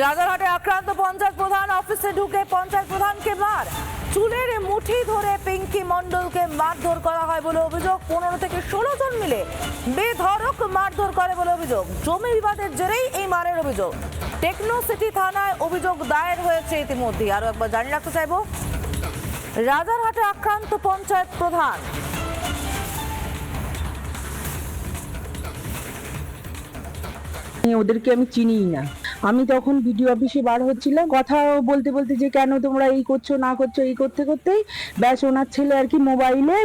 রাজারহাটে আক্রান্ত পঞ্চায়েত প্রধান, অফিসে ঢুকে পঞ্চায়েত প্রধানকে মার, চুলের মুঠি ধরে পিঙ্কি মণ্ডলকে মারধর করা হয় বলে অভিযোগ। 15 থেকে 16 জন মিলে বেধড়ক মারধর করে বলে অভিযোগ। জমি বিবাদের জেরেই এই মারের অভিযোগ। টেকনো সিটি থানায় অভিযোগ দায়ের হয়েছে ইতিমধ্যে। আরো একবার জানিয়ে রাখতে চাইবো, রাজারহাটে আক্রান্ত পঞ্চায়েত প্রধান। ওদেরকে আমি চিনিই না। আমি তখন বিডিও অফিসে বার হচ্ছিলাম, কথা বলতে বলতে যে কেন তোমরা এই করছো না করছো, এই করতে করতেই ব্যাস ওনার ছেলে আর কি মোবাইলে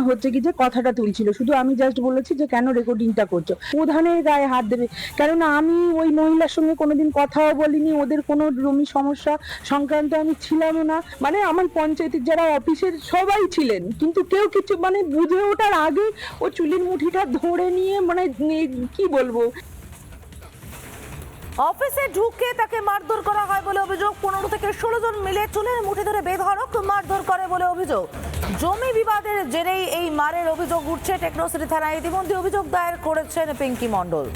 হচ্ছে কি যে কথাটা তুলছিল। শুধু আমি জাস্ট বলেছি যে কেন রেকর্ডিংটা করছো, প্রধানের গায়ে হাত দেবে। কেননা আমি ওই মহিলার সঙ্গে কোনোদিন কথাও বলিনি, ওদের কোনো জমি সমস্যা সংক্রান্ত আমি ছিলামও না। মানে আমার পঞ্চায়েতের যারা অফিসের সবাই ছিলেন, কিন্তু কেউ কিছু মানে বুঝে ওঠার আগে ও চুলের মুঠিটা ধরে নিয়ে মানে কি বলবো, অফিসে ঢুকে তাকে মারধর করা হয় বলে অভিযোগ। 15 থেকে 16 জন মিলে চুলের মুঠি ধরে বেধড়ক মারধর করে বলে অভিযোগ। জমি বিবাদের জেরেই এই মারের অভিযোগ উঠছে। টেকনো সিটি থানায় ইতিমধ্যে অভিযোগ দায়ের করেছেন পিঙ্কি মণ্ডল।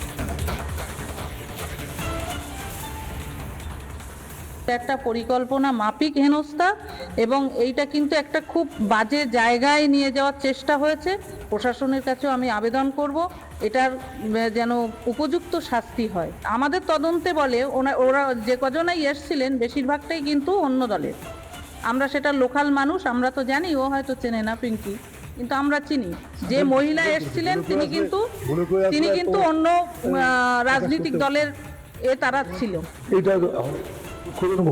একটা পরিকল্পনা মাফিক হেনস্থা এবং এইটা কিন্তু একটা খুব বাজে জায়গায় নিয়ে যাওয়ার চেষ্টা হয়েছে। প্রশাসনের কাছেও আমি আবেদন করব এটার যেন উপযুক্ত শাস্তি হয়। আমাদের তদন্তে বলে ওরা যে কজনাই এসছিলেন বেশিরভাগটাই কিন্তু অন্য দলের। আমরা সেটা লোকাল মানুষ, আমরা তো জানি, ও হয়তো চেনে না পিঙ্কি, কিন্তু আমরা চিনি। যে মহিলা এসছিলেন তিনি কিন্তু অন্য রাজনৈতিক দলের তারা ছিল।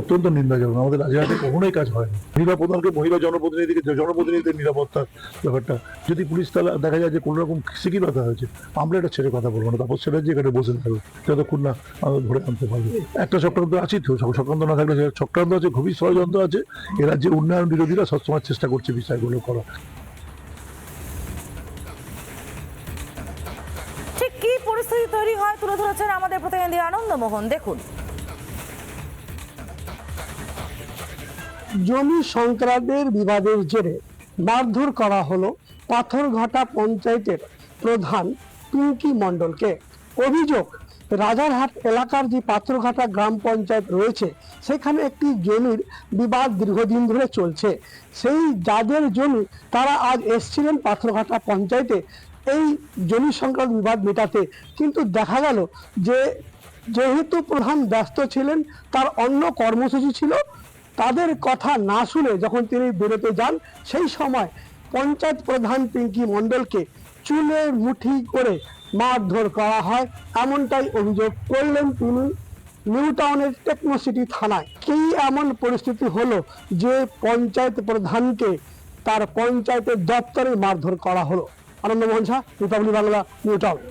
অত্যন্ত নিন্দাজনক। আমাদের রাজারহাটে কখনোই কাজ হয় না। নিরাপত্তাকে মহিলা জনপ্রতিনিধিদের নিরাপত্তার ব্যাপারটা যদি পুলিশ তাহলে দেখা যায় যে কোনো রকম সিকিলতা হয়েছে, আমরা এটা ছেড়ে কথা বলবো না। তারপর সেটা যে এখানে বসে থাকবে যতক্ষণ না আমরা ধরে আনতে পারবো। একটা চক্রান্ত আছে, তো চক্রান্ত না থাকলে চক্রান্ত আছে, খুবই ষড়যন্ত্র আছে। এ রাজ্যে উন্নয়ন বিরোধীরা সবসময় চেষ্টা করছে বিষয়গুলো করা। ঠিক কি পরিস্থিতি তৈরি হয় তুলে ধরেছেন আমাদের প্রতিনিধি আনন্দমোহন, দেখুন। জমি সংক্রান্তের বিবাদের জেরে মারধর করা হলো পাথরঘাটা পঞ্চায়েতের প্রধান পিঙ্কি মণ্ডলকে। অভিযোগ, রাজারহাট এলাকার যে পাথরঘাটা গ্রাম পঞ্চায়েত রয়েছে সেখানে একটি জমির বিবাদ দীর্ঘদিন ধরে চলছে। সেই যাদের জমি তারা আজ এসছিলেন পাথরঘাটা পঞ্চায়েতে এই জমি সংক্রান্ত বিবাদ মেটাতে, কিন্তু দেখা গেল যে যেহেতু প্রধান ব্যস্ত ছিলেন, তার অন্য কর্মসূচি ছিল, তাদের কথা না শুনে যখন তিনি বেরোতে যান সেই সময় পঞ্চায়েত প্রধান পিঙ্কি মণ্ডলকে চুলের মুঠি করে মারধর করা হয়, এমনটাই অভিযোগ করলেন তিনি নিউ টাউনের টেকনো সিটি থানায়। কি এমন পরিস্থিতি হলো যে পঞ্চায়েত প্রধানকে তার পঞ্চায়েতের দপ্তরে মারধর করা হলো? আনন্দমোহন ঝা, রিপাবলিক বাংলা, নিউ টাউন।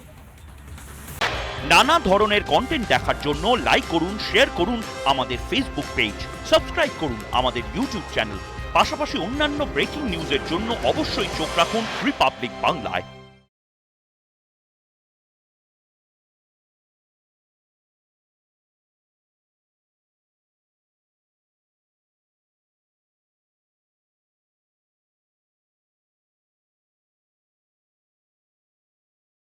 নানা ধরনের কন্টেন্ট দেখার জন্য লাইক করুন, শেয়ার করুন আমাদের ফেসবুক পেজ, সাবস্ক্রাইব করুন আমাদের ইউটিউব চ্যানেল। পাশাপাশি অন্যান্য ব্রেকিং নিউজের জন্য অবশ্যই চোখ রাখুন রিপাবলিক বাংলায়।